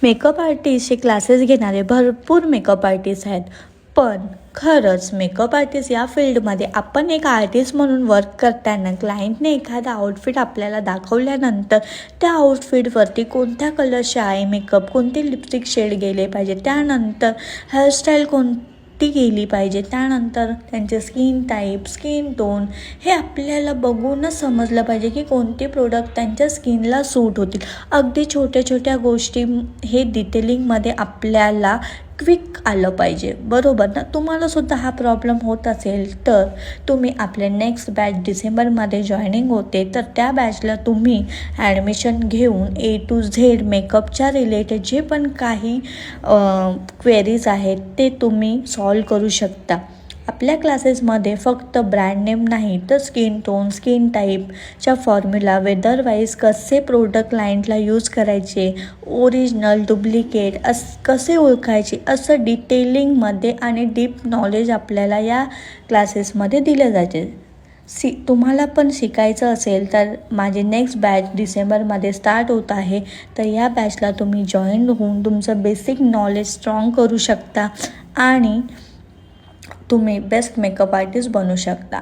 Makeup आर्टिस्टचे classes घेणारे भरपूर makeup artist आहेत. पण खरंच मेकअप आर्टिस्ट या फील्डमध्ये आपण एक आर्टिस्ट म्हणून वर्क करताना क्लायंटने एखादा आउटफिट आपल्याला दाखवल्यानंतर त्या आउटफिटवरती कोणत्या कलरचे आय मेकअप, कोणते लिपस्टिक शेड गेले पाहिजे, त्यानंतर हेअरस्टाईल कोणती गेली पाहिजे, त्यानंतर त्यांचे स्किन टाईप, स्किन टोन हे आपल्याला बघूनच समजलं पाहिजे की कोणते प्रोडक्ट त्यांच्या स्किनला सूट होतील. अगदी छोट्या छोट्या गोष्टी हे डिटेलिंगमध्ये आपल्याला क्विक आलं पाहिजे, बरोबर ना. तुम्हालासुद्धा हा प्रॉब्लेम होत असेल तर तुम्ही आपल्या नेक्स्ट बॅच डिसेंबरमध्ये जॉईनिंग होते, तर त्या बॅचला तुम्ही ॲडमिशन घेऊन ए टू झेड मेकअपच्या रिलेटेड जे पण काही क्वेरीज आहेत ते तुम्ही सॉल्व करू शकता. आपल्या क्लासेसमध्ये फक्त ब्रँड नेम नाही तर स्किन टोन, स्किन टाईपच्या फॉर्म्युला, वेदरवाईज कसे प्रोडक्ट क्लायंटला यूज करायचे, ओरिजिनल डुप्लिकेट कसे ओळखायचे, असं डिटेलिंगमध्ये आणि डीप नॉलेज आपल्याला या क्लासेसमध्ये दिलं जाते. तुम्हाला पण शिकायचं असेल तर माझे नेक्स्ट बॅच डिसेंबरमध्ये स्टार्ट होत आहे, तर या बॅचला तुम्ही जॉईन होऊन तुमचं बेसिक नॉलेज स्ट्रॉंग करू शकता आणि तुम्ही बेस्ट मेकअप आर्टिस्ट बनू शकता.